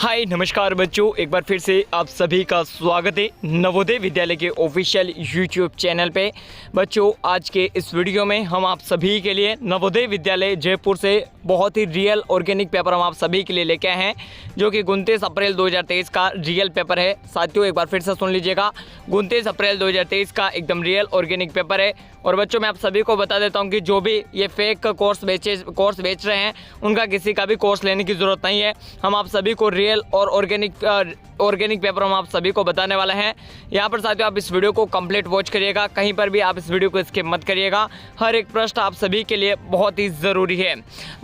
हाय नमस्कार बच्चों, एक बार फिर से आप सभी का स्वागत है नवोदय विद्यालय के ऑफिशियल यूट्यूब चैनल पे। बच्चों, आज के इस वीडियो में हम आप सभी के लिए नवोदय विद्यालय जयपुर से बहुत ही रियल ऑर्गेनिक पेपर हम आप सभी के लिए लेके आए हैं, जो कि 29 अप्रैल 2023 का रियल पेपर है। साथियों, एक बार फिर से सुन लीजिएगा, 29 अप्रैल 2023 का एकदम रियल ऑर्गेनिक पेपर है। और बच्चों, मैं आप सभी को बता देता हूं कि जो भी ये फेक कोर्स बेच रहे हैं, उनका किसी का भी कोर्स लेने की ज़रूरत नहीं है। हम आप सभी को रियल और ऑर्गेनिक पेपर हम आप सभी को बताने वाले हैं। यहाँ पर साथियों, आप इस वीडियो को कंप्लीट वॉच करिएगा, कहीं पर भी आप इस वीडियो को स्किप मत करिएगा। हर एक प्रश्न आप सभी के लिए बहुत ही ज़रूरी है।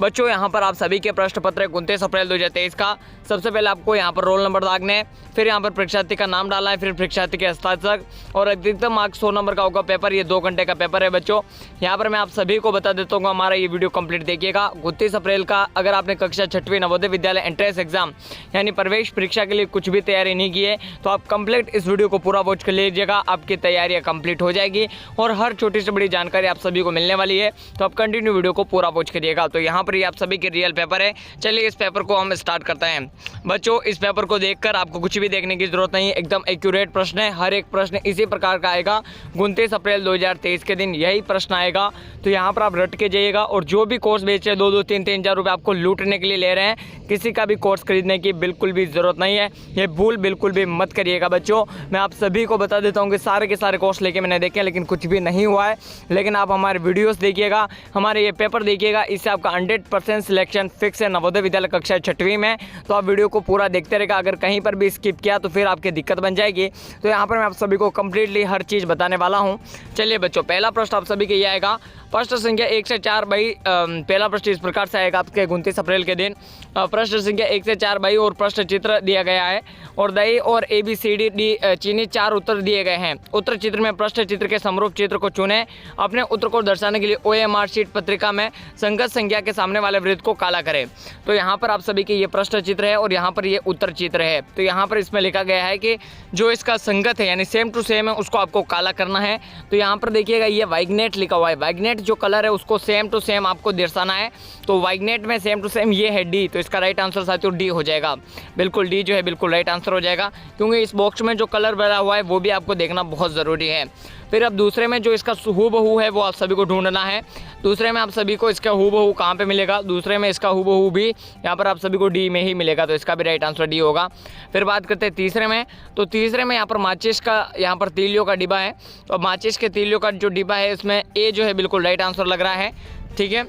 बच्चों, यहाँ पर आप सभी के प्रश्न पत्र 29 अप्रैल 2023 का सबसे पहले आपको यहाँ पर रोल नंबर दागने हैं, फिर यहाँ पर परीक्षार्थी का नाम डालना है, फिर परीक्षार्थी के हस्ताक्षर और अधिकतम मार्क्स 100 नंबर का होगा पेपर। ये 2 घंटे का पेपर है बच्चों। यहाँ पर मैं आप सभी को बता देता हूँ, हमारा ये वीडियो कंप्लीट देखिएगा। 29 अप्रैल का अगर आपने कक्षा 6वीं नवोदय विद्यालय एंट्रेंस एग्जाम यानी प्रवेश परीक्षा के लिए कुछ भी तैयारी नहीं की है, तो आप कंप्लीट इस वीडियो को पूरा वॉच कर लीजिएगा। आपकी तैयारियाँ कंप्लीट हो जाएगी और हर छोटी से बड़ी जानकारी आप सभी को मिलने वाली है, तो आप कंटिन्यू वीडियो को पूरा वॉच करिएगा। तो यहाँ पर ये आप सभी के रियल पेपर है। चलिए इस पेपर को हम स्टार्ट करते हैं। बच्चों, इस पेपर को देखकर आपको कुछ भी देखने की जरूरत नहीं है, एकदम एक्यूरेट प्रश्न है। हर एक प्रश्न इसी प्रकार का आएगा। 29 अप्रैल 2023 के दिन यही प्रश्न आएगा, तो यहाँ पर आप रट के जाइएगा। और जो भी कोर्स बेच रहे 2-2, 3-3 हज़ार रुपये आपको लूटने के लिए ले रहे हैं, किसी का भी कोर्स खरीदने की बिल्कुल भी ज़रूरत नहीं है। ये भूल बिल्कुल भी मत करिएगा बच्चों। मैं आप सभी को बता देता हूँ कि सारे के सारे कोर्स लेके मैंने देखे, लेकिन कुछ भी नहीं हुआ है। लेकिन आप हमारे वीडियोस देखिएगा, हमारे ये पेपर देखिएगा, इससे आपका 100% सिलेक्शन फिक्स है नवोदय विद्यालय कक्षा 6वीं में। तो आप वीडियो को पूरा देखते रहेगा। अगर कहीं पर भी स्किप किया तो फिर आपकी दिक्कत बन जाएगी। तो यहाँ पर मैं आप सभी को कंप्लीटली हर चीज़ बताने वाला हूँ। चलिए बच्चों, पहला प्रश्न आप सभी के ये आएगा। प्रश्न संख्या 1 से 4 भाई, पहला प्रश्न इस प्रकार से आएगा आपके 29 अप्रैल के दिन। प्रश्न संख्या 1 से 4 भाई और प्रश्न चित्र दिया गया है और दही और ABCD चीनी 4 उत्तर दिए गए हैं। उत्तर चित्र में प्रश्न चित्र के समरूप चित्र को चुनें। अपने उत्तर को दर्शाने के लिए OMR शीट पत्रिका में संगत संख्या के सामने वाले वृत्त को काला करें। तो यहाँ पर आप सभी के ये प्रश्न चित्र है और यहाँ पर ये उत्तर चित्र है। तो यहाँ पर इसमें लिखा गया है कि जो इसका संगत है यानी सेम टू सेम है, उसको आपको काला करना है। तो यहाँ पर देखिएगा, ये वाइग्नेट लिखा हुआ है। वाइग्नेट जो कलर है उसको सेम टू सेम आपको दर्शाना है। तो वाइग्नेट में सेम टू सेम ये है D, तो इसका राइट आंसर साथियों D हो जाएगा। बिल्कुल D जो है बिल्कुल राइट आंसर हो जाएगा, क्योंकि इस बॉक्स में जो कलर भरा हुआ है वो भी आपको देखना बहुत ज़रूरी है। फिर अब दूसरे में जो इसका हूबहू है वो आप सभी को ढूंढना है। दूसरे में आप सभी को इसका हूबहू कहाँ पे मिलेगा? दूसरे में इसका हूबहू भी यहाँ पर आप सभी को D में ही मिलेगा, तो इसका भी राइट आंसर D होगा। फिर बात करते हैं तीसरे में। तो तीसरे में यहाँ पर माचिस का यहाँ पर तीलियों का डिब्बा है, और माचिस के तीलियों का जो डिब्बा है इसमें A जो है बिल्कुल राइट आंसर लग रहा है। ठीक है,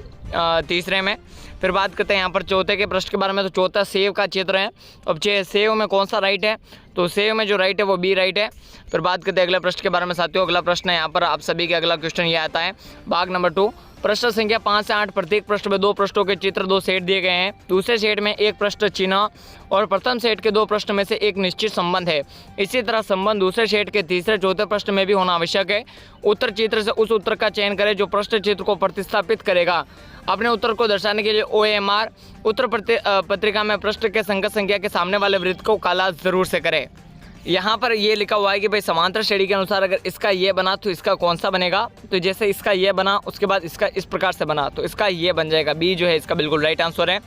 तीसरे में। फिर बात करते हैं यहाँ पर चौथे के प्रश्न के बारे में। तो चौथा सेव का चित्र है। अब सेव में कौन सा राइट है? तो सेव में जो राइट है वो B राइट है। फिर बात करते हैं अगले प्रश्न के बारे में साथियों। अगला प्रश्न है यहाँ पर आप सभी के अगला क्वेश्चन ये आता है, भाग नंबर 2। प्रश्न संख्या 5 से 8, प्रत्येक प्रश्न में 2 प्रश्नों के चित्र 2 सेट दिए गए हैं। दूसरे सेट में 1 प्रश्न चिन्ह और प्रथम सेट के 2 प्रश्न में से एक निश्चित संबंध है। इसी तरह संबंध दूसरे सेट के तीसरे चौथे प्रश्न में भी होना आवश्यक है। उत्तर चित्र से उस उत्तर का चयन करें जो प्रश्न चित्र को प्रतिस्थापित करेगा। अपने उत्तर को दर्शाने के लिए OMR उत्तर पत्रिका में प्रश्न के संगत संख्या के सामने वाले वृत्त को काला जरूर से करें। यहाँ पर ये लिखा हुआ है कि भाई समांतर श्रेणी के अनुसार अगर इसका ये बना तो इसका कौन सा बनेगा? तो जैसे इसका ये बना, उसके बाद इसका इस प्रकार से बना, तो इसका ये बन जाएगा। B जो है इसका बिल्कुल राइट आंसर है।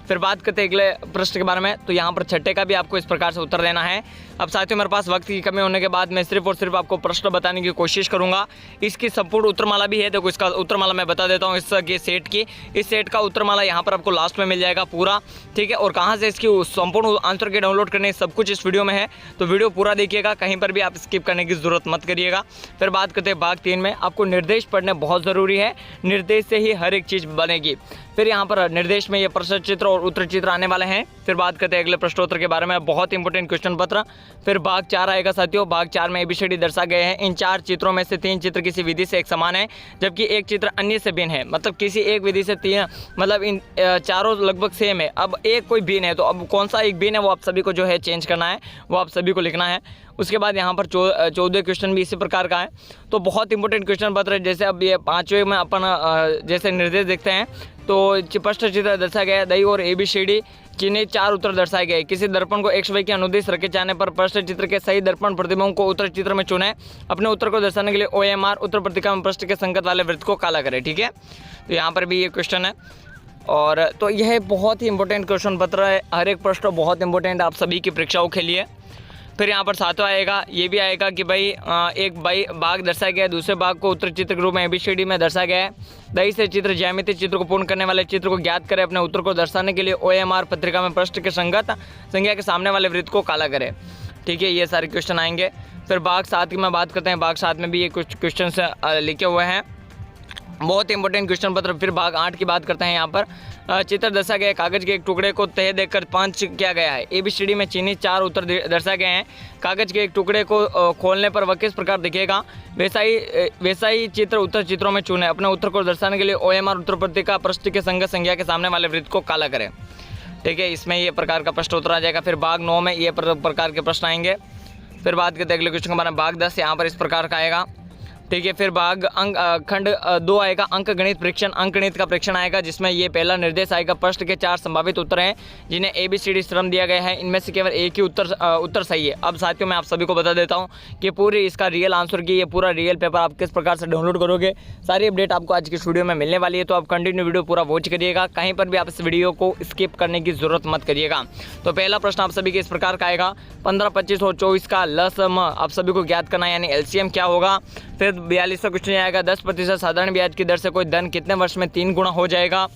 फिर बात करते हैं अगले प्रश्न के बारे में। तो यहाँ पर छठे का भी आपको इस प्रकार से उत्तर देना है। अब साथियों, मेरे पास वक्त की कमी होने के बाद मैं सिर्फ और सिर्फ आपको प्रश्न बताने की कोशिश करूँगा। इसकी संपूर्ण उत्तरमाला भी है, देखो इसका उत्तरमाला मैं बता देता हूँ इसके सेट की। इस सेट का उत्तरमाला यहाँ पर आपको लास्ट में मिल जाएगा पूरा। ठीक है, और कहाँ से इसकी संपूर्ण आंसर के डाउनलोड करने सब कुछ इस वीडियो में है, तो वीडियो पूरा देखिएगा, कहीं पर भी आप स्किप करने की जरूरत मत करिएगा। फिर बात करते हैं भाग 3 में। आपको निर्देश पढ़ने बहुत ज़रूरी है, निर्देश से ही हर एक चीज़ बनेगी। फिर यहाँ पर निर्देश में ये प्रश्न चित्र और उत्तर चित्र आने वाले हैं। फिर बात करते हैं अगले प्रश्नोत्तर के बारे में, बहुत इंपॉर्टेंट क्वेश्चन पत्र। फिर भाग 4 आएगा साथियों। भाग 4 में ABCD दर्शा गए हैं। इन 4 चित्रों में से 3 चित्र किसी विधि से एक समान है, जबकि एक चित्र अन्य से भिन्न है। मतलब किसी एक विधि से 3, मतलब इन चारों लगभग सेम है। अब एक कोई भिन्न है, तो अब कौन सा एक भिन्न है वो आप सभी को जो है चेंज करना है, वो आप सभी को लिखना है। उसके बाद यहाँ पर 14 क्वेश्चन भी इसी प्रकार का है। तो बहुत इंपॉर्टेंट क्वेश्चन पत्र है। जैसे अब ये 5वें में अपन जैसे निर्देश देखते हैं, तो प्रश्न चित्र दर्शाया गया है। दही और ABCD चीनी 4 उत्तर दर्शाए गए। किसी दर्पण को XY के अनुदिश रखे जाने पर प्रश्न चित्र के सही दर्पण प्रतिबिंब को उत्तर चित्र में चुनें। अपने उत्तर को दर्शाने के लिए OMR उत्तर पत्रिका में प्रश्न के संगत वाले वृत्त को काला करें। ठीक है, तो यहाँ पर भी ये क्वेश्चन है। और तो यह बहुत ही इंपॉर्टेंट क्वेश्चन पत्र है, हर एक प्रश्न बहुत इंपॉर्टेंट आप सभी की परीक्षाओं के लिए। फिर यहाँ पर सातवां आएगा, ये भी आएगा कि भाई एक बाग दर्शाया गया है, दूसरे बाग को उत्तर चित्र के रूप में ABCD में दर्शाया गया है। दही से चित्र ज्यामिति चित्र को पूर्ण करने वाले चित्र को ज्ञात करें। अपने उत्तर को दर्शाने के लिए OMR पत्रिका में पृष्ठ के संगत संख्या के सामने वाले वृत्त को काला करें। ठीक है, ये सारे क्वेश्चन आएंगे। फिर बाग 7 की मैं बात करते हैं, बाग 7 में भी ये कुछ क्वेश्चन लिखे हुए हैं, बहुत इंपॉर्टेंट क्वेश्चन पत्र। फिर भाग 8 की बात करते हैं। यहाँ पर चित्र दर्शाया गया, कागज के एक टुकड़े को तह देकर 5 किया गया है। ABCD में चीनी 4 उत्तर दर्शाए गए हैं। कागज के एक टुकड़े को खोलने पर वह किस प्रकार दिखेगा, वैसा ही चित्र उत्तर चित्रों में चुने। अपने उत्तर को दर्शाने के लिए OMR उत्तर पत्रिका पृष्ठ के संगत संख्या के सामने वाले वृत्त को काला करें। ठीक है, इसमें ये प्रकार का प्रश्न उत्तर आ जाएगा। फिर भाग 9 में ये प्रकार के प्रश्न आएंगे। फिर बात करते हैं अगले क्वेश्चन के बारे में, भाग 10 यहाँ पर इस प्रकार का आएगा। ठीक है, फिर भाग खंड 2 आएगा, अंक गणित परीक्षण। अंक गणित का परीक्षण आएगा, जिसमें ये पहला निर्देश आएगा, प्रश्न के 4 संभावित उत्तर हैं जिन्हें ABCD क्रम दिया गया है, इनमें से केवल एक ही उत्तर सही है। अब साथियों मैं आप सभी को बता देता हूँ कि पूरी इसका रियल आंसर की ये पूरा रियल पेपर आप किस प्रकार से डाउनलोड करोगे, सारी अपडेट आपको आज की वीडियो में मिलने वाली है। तो आप कंटिन्यू वीडियो पूरा वॉच करिएगा, कहीं पर भी आप इस वीडियो को स्किप करने की जरूरत मत करिएगा। तो पहला प्रश्न आप सभी के इस प्रकार का आएगा, 15, 25 और 24 का लसम आप सभी को ज्ञात करना है, यानी LCM क्या होगा। फिर 42वां क्वेश्चन आएगा, 10% साधारण ब्याज की दर से कोई धन कितने वर्ष में 3 गुना हो जाएगा।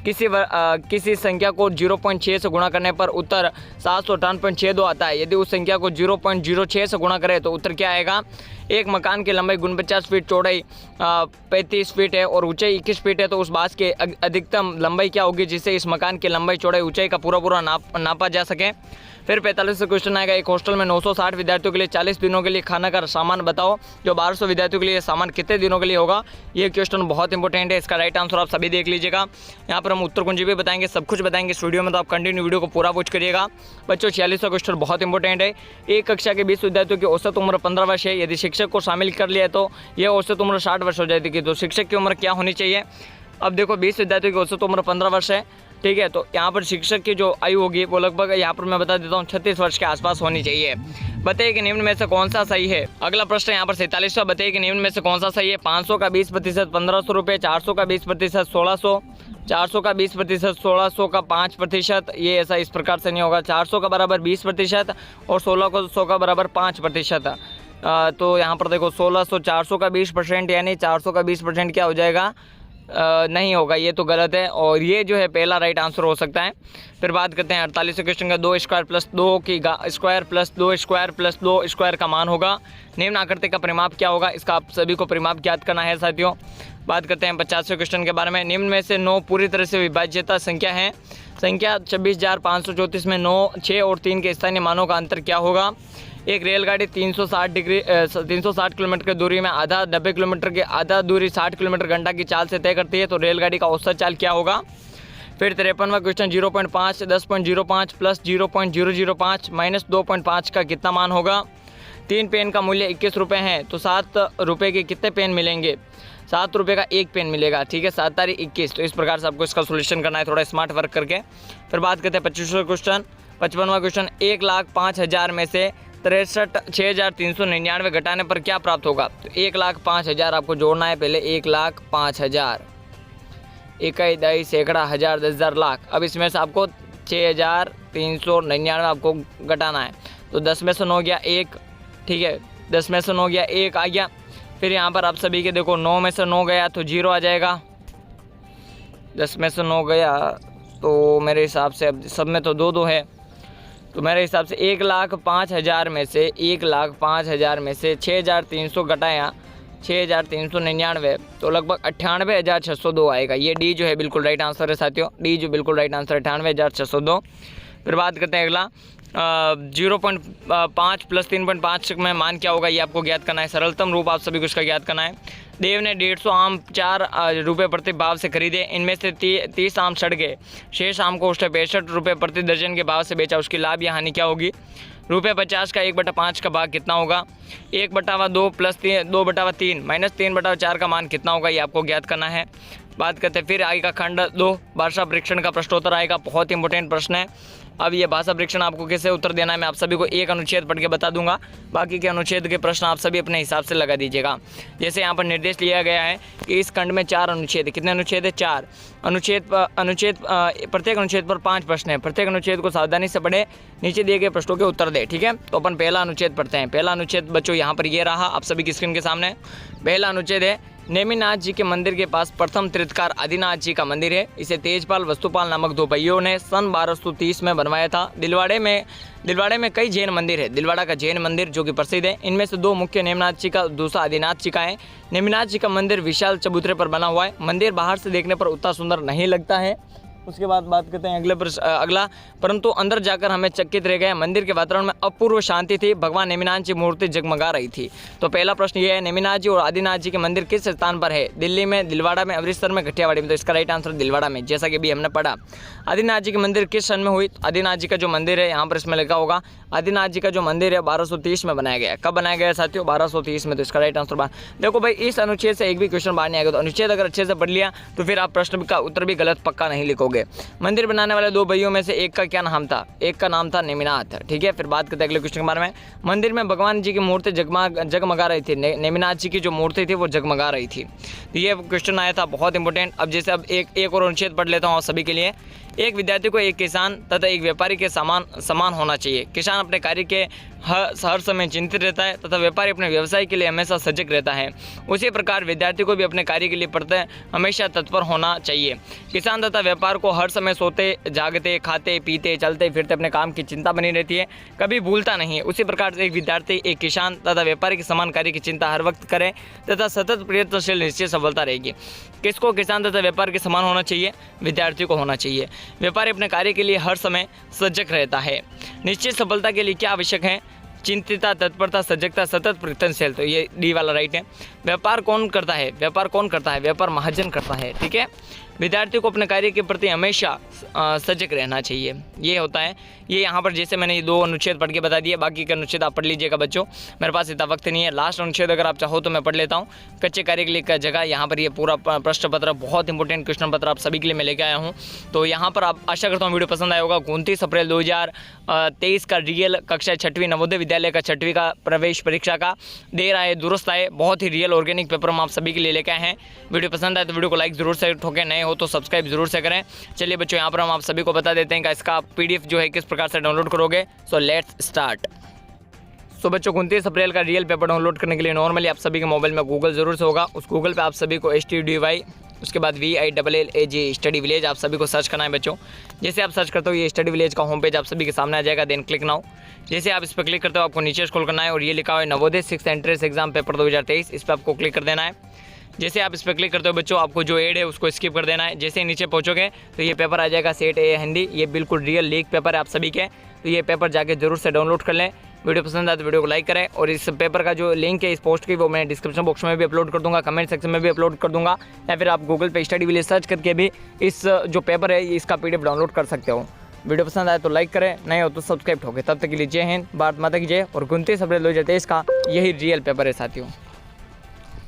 किसी संख्या को 0.6 से गुणा करने पर उत्तर 758.62 आता है। यदि उस संख्या को 0.06 से गुणा करें तो उत्तर क्या आएगा। एक मकान की लंबाई 49 फीट, चौड़ाई 35 फीट है और ऊंचाई 21 फीट है, तो उस बांस की अधिकतम लंबाई क्या होगी जिससे इस मकान की लंबाई, चौड़ाई, ऊंचाई का पूरा नापा जा सके। फिर 45वां क्वेश्चन आएगा, एक हॉस्टल में 960 विद्यार्थियों के लिए 40 दिनों के लिए खाना का सामान बताओ, जो 1200 विद्यार्थियों के लिए सामान कितने दिनों के लिए होगा। ये क्वेश्चन बहुत इंपॉर्टेंट है, इसका राइट आंसर आप सभी देख लीजिएगा। यहाँ पर हम उत्तर कुंजी भी बताएंगे, सब कुछ बताएंगे इस वीडियो में, तो आप कंटिन्यू वीडियो को पूरा वॉच करिएगा। बच्चों 46वां क्वेश्चन बहुत इंपॉर्टेंट है, एक कक्षा के 20 विद्यार्थियों की औसत उम्र 15 वर्ष है। यदि शिक्षक को शामिल कर लिया तो यह औसत उम्र 60 वर्ष हो जाती है, तो शिक्षक की उम्र क्या होनी चाहिए। अब देखो 20 विद्यार्थियों की औसत उम्र 15 वर्ष है, ठीक है, तो यहाँ पर शिक्षक की जो आयु होगी वो लगभग यहाँ पर मैं बता देता हूँ 36 वर्ष के आसपास होनी चाहिए। बताइए कि निम्न में से कौन सा सही है। अगला प्रश्न यहाँ पर 47वां, बताइए कि निम्न में से कौन सा सही है। 500 का 20% 1500 रुपये, 400 का 20% 1600, 400 का 20% 1600 का 5%, ये ऐसा इस प्रकार से नहीं होगा। 400 का बराबर 20% और 1600 का बराबर 5%। तो यहाँ पर देखो 1600 400 का 20% यानी 400 का 20% क्या हो जाएगा, नहीं होगा, ये तो गलत है, और ये जो है पहला राइट आंसर हो सकता है। फिर बात करते हैं 48वें क्वेश्चन का, 2 स्क्वायर प्लस 2 की square plus 2 square plus 2 square का मान होगा। निम्न आकृति का परिमाप क्या होगा, इसका आप सभी को परिमाप ज्ञात करना है साथियों। बात करते हैं 50वें क्वेश्चन के बारे में, निम्न में से 9 पूरी तरह से विभाज्यता संख्या है। संख्या 26,534 में 9, 6 और 3 के स्थानीय मानों का अंतर क्या होगा। एक रेलगाड़ी 360 किलोमीटर की दूरी में आधा 90 किलोमीटर की आधा दूरी 60 किलोमीटर घंटा की चाल से तय करती है, तो रेलगाड़ी का औसत चाल क्या होगा। फिर 53वां क्वेश्चन, 0.5, 10.05 प्लस 0.005 माइनस 2.5 का कितना मान होगा। 3 पेन का मूल्य 21 रुपये है, तो 7 रुपये के कितने पेन मिलेंगे। 7 रुपये का 1 पेन मिलेगा, ठीक है, 7 तारीख 21। तो इस प्रकार से आपको इसका सोल्यूशन करना है, थोड़ा स्मार्ट वर्क करके। फिर बात करते हैं 55वां क्वेश्चन, 55वां क्वेश्चन, 1,05,000 में से 63,399 घटाने पर क्या प्राप्त होगा। तो 1,05,000 आपको जोड़ना है, पहले 1,05,000, इकाई, दही, सैकड़ा, हज़ार, 10,000, लाख। अब इसमें से आपको 6,399 आपको घटाना है, तो 10 में से 9 गया 1, ठीक है, 10 में से 9 गया 1 आ गया। फिर यहाँ पर आप सभी के देखो 9 में से 9 गया तो 0 आ जाएगा, 10 में से 9 गया तो मेरे हिसाब से अब सब में तो 2-2 है, तो मेरे हिसाब से 1,05,000 में से 1,05,000 में से 6,300 घटाया 6,399, तो लगभग 98,602 आएगा। ये डी जो है बिल्कुल राइट आंसर है साथियों, डी जो बिल्कुल राइट आंसर है 98,602। फिर बात करते हैं अगला 0.5 प्लस 3.5 में मान क्या होगा, ये आपको ज्ञात करना है। सरलतम रूप आप सभी को इसका ज्ञात करना है। देव ने 150 आम 4 रुपये प्रति भाव से खरीदे, इनमें से 30 आम सड़ गए, शेष आम को उसने 65 रुपये प्रति दर्जन के भाव से बेचा, उसकी लाभ या हानि क्या होगी। ₹50 का 1/5 का भाग कितना होगा। 1/2 प्लस 2/3 माइनस 3/4 का मान कितना होगा, ये आपको ज्ञात करना है। बात करते हैं फिर आगे का खंड 2 वर्षा परीक्षण का प्रश्नोत्तर आएगा, बहुत इंपॉर्टेंट प्रश्न है। अब ये भाषा परीक्षण आपको कैसे उत्तर देना है मैं आप सभी को एक अनुच्छेद पढ़ के बता दूंगा, बाकी के अनुच्छेद के प्रश्न आप सभी अपने हिसाब से लगा दीजिएगा। जैसे यहाँ पर निर्देश लिया गया है कि इस खंड में 4 अनुच्छेद, कितने अनुच्छेद है 4 अनुच्छेद, प्रत्येक अनुच्छेद पर 5 प्रश्न है। प्रत्येक अनुच्छेद को सावधानी से पढ़े, नीचे दिए गए प्रश्नों के उत्तर दे। ठीक है, तो अपन पहला अनुच्छेद पढ़ते हैं। पहला अनुच्छेद बच्चों यहाँ पर ये रहा आप सभी की स्क्रीन के सामने। पहला अनुच्छेद है नेमिनाथ जी के मंदिर के पास प्रथम तीर्थकार आदिनाथ जी का मंदिर है। इसे तेजपाल वस्तुपाल नामक 2 भाइयों ने सन 1230 में बनवाया था। दिलवाड़े में कई जैन मंदिर है। दिलवाड़ा का जैन मंदिर जो कि प्रसिद्ध है, इनमें से 2 मुख्य नेमिनाथ जी का, दूसरा आदिनाथ जी का है। नेमिनाथ जी का मंदिर विशाल चबूतरे पर बना हुआ है। मंदिर बाहर से देखने पर उतना सुंदर नहीं लगता है। उसके बाद बात करते हैं अगला, परंतु अंदर जाकर हमें चकित रह गए। मंदिर के वातावरण में अपूर्व शांति थी। भगवान नेमिनाथ जी मूर्ति जगमगा रही थी। तो पहला प्रश्न ये है, नेमिनाथ जी और आदिनाथ जी के मंदिर किस स्थान पर है? दिल्ली में, दिलवाड़ा में, अमृतसर में, गठियावाड़ी में। तो इसका राइट आंसर दिलवाड़ा में, जैसा कि अभी हमने पढ़ा। आदिनाथ जी के मंदिर किस सन में हुई? आदिनाथ जी का जो मंदिर है यहाँ पर इसमें लिखा होगा, आदिनाथ जी का जो मंदिर है 1230 में बनाया गया। कब बनाया गया साथियों? 1230 में। तो इसका राइट आंसर देखो भाई, इस अनुच्छेद से एक भी क्वेश्चन बाहर नहीं आएगा। तो अनुच्छेद अगर अच्छे से पढ़ लिया तो फिर आप प्रश्न का उत्तर भी गलत पक्का नहीं लिखोगे। मंदिर बनाने वाले 2 भाइयों में से एक का क्या नाम था? एक का नाम था नेमिनाथ। ठीक है, फिर बात करते हैं अगले क्वेश्चन के बारे में। मंदिर में भगवान जी की मूर्ति जगमगा रही थी। नेमिनाथ जी की जो मूर्ति थी वो जगमगा रही थी। तो ये क्वेश्चन आया था, बहुत इंपॉर्टेंट। अब जैसे अब एक और अनुच्छेद पढ़ लेता हूँ सभी के लिए। एक विद्यार्थी को एक किसान तथा एक व्यापारी के समान होना चाहिए। किसान अपने कार्य के हर समय चिंतित रहता है तथा व्यापारी अपने व्यवसाय के लिए हमेशा सजग रहता है। उसी प्रकार विद्यार्थी को भी अपने कार्य के लिए हमेशा तत्पर होना चाहिए। किसान तथा व्यापार को हर समय सोते जागते, खाते पीते, चलते फिरते अपने काम की चिंता बनी रहती है, कभी भूलता नहीं है। उसी प्रकार से एक विद्यार्थी एक किसान तथा व्यापारी के समान कार्य की चिंता हर वक्त करे तथा सतत प्रयत्नशील, निश्चय सफलता रहेगी। किसको किसान तथा व्यापार के समान होना चाहिए? विद्यार्थी को होना चाहिए। व्यापारी अपने कार्य के लिए हर समय सजग रहता है। निश्चित सफलता के लिए क्या आवश्यक है? चिंतिता, तत्परता, सजगता, सतत प्रयत्नशील। तो ये डी वाला राइट है। व्यापार कौन करता है? व्यापार महाजन करता है। ठीक है, विद्यार्थी को अपने कार्य के प्रति हमेशा सजग रहना चाहिए, ये होता है। ये यहाँ पर जैसे मैंने ये 2 अनुच्छेद पढ़ के बता दिए, बाकी के अनुच्छेद आप पढ़ लीजिएगा बच्चों, मेरे पास इतना वक्त नहीं है। लास्ट अनुच्छेद अगर आप चाहो तो मैं पढ़ लेता हूँ। कच्चे कार्य के लिए का जगह, यहाँ पर ये पूरा प्रश्न पत्र, बहुत इंपॉर्टेंट क्वेश्चन पत्र आप सभी के लिए मैं लेके आया हूँ। तो यहाँ पर आप, आशा करता हूँ वीडियो पसंद आया होगा। 29 अप्रैल 2023 का रियल कक्षा 6वीं नवोदय विद्यालय का 6वीं का प्रवेश परीक्षा का दे रहा है, दुरुस्त आए, बहुत ही रियल ऑर्गेनिक पेपर हम आप सभी के लिए लेके आए हैं। वीडियो पसंद आए तो वीडियो को लाइक जरूर से ठोकें, नए हो तो सब्सक्राइब जरूर से करें। चलिए बच्चों, यहाँ पर हम आप सभी को बता देते हैं कि इसका PDF जो है किस प्रकार से डाउनलोड करोगे। So let's start. सो बच्चों, 29 अप्रैल का रियल पेपर डाउनलोड करने के लिए नॉर्मली आप सभी के मोबाइल में गूगल जरूर से होगा। उस गूगल पे आप सभी को STUDY, उसके बाद VILLAG स्टडी विलेज आप सभी को सर्च करना है बच्चों। जैसे आप सर्च करते हो ये स्टडी विलेज का होम पेज आप सभी के सामने आ जाएगा। Then click now. जैसे आप इस पर क्लिक करते हो आपको नीचे स्क्रॉल करना है और ये लिखा हुआ है Navodaya 6th entrance exam paper 2023, इस पर आपको क्लिक कर देना है। जैसे आप इस पर क्लिक करते हो बच्चों, आपको जो एड है उसको स्किप कर देना है। जैसे ही नीचे पहुंचोगे तो ये पेपर आ जाएगा सेट ए हिंदी। ये बिल्कुल रियल लीक पेपर है आप सभी के, तो ये पेपर जाके जरूर से डाउनलोड कर लें। वीडियो पसंद आए तो वीडियो को लाइक करें, और इस पेपर का जो लिंक है इस पोस्ट की वो मैं डिस्क्रिप्शन बॉक्स में भी अपलोड कर दूंगा, कमेंट सेक्शन में भी अपलोड कर दूंगा, या फिर आप गूगल पे स्टडी विलेज सर्च करके भी इस जो पेपर है इसका PDF डाउनलोड कर सकते हो। वीडियो पसंद आए तो लाइक करें, नए हो तो सब्सक्राइब ठोके। तब तक के लिए जय हिंद, भारत माता की जय। और 29 अप्रैल 2023 का यही रियल पेपर है साथियों।